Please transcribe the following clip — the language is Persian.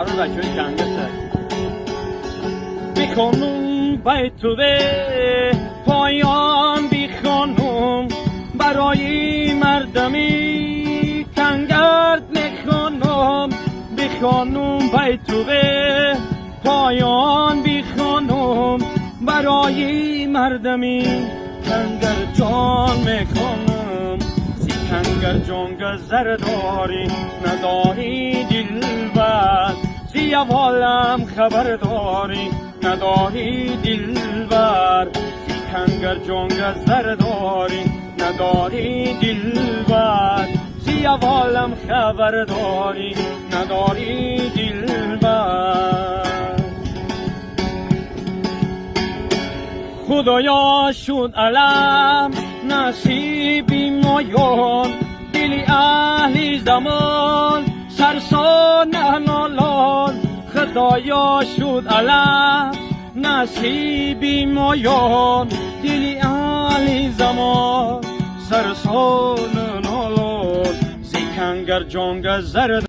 برای بچه های کنگسه بی خانوم بیت تو به پایان بی خانوم برای مردمی کنگرد میخوانم بی خانوم بیت تو به پایان بی خانوم برای مردمی کنگر جان میخوانم سی کنگر جان گذر داری نداری دلبر سی اولم خبر داری نداری دلبر سی کنگر جان گذر داری نداری دلبر سی اولم خبر داری نداری دلبر خدایا شد علم نصیبی مایان دلی اهلی زمان سرسان نالان خدایا شد علم نصیبی مایان دلی اهلی زمان سرسان نالان سی کنگر جان گذر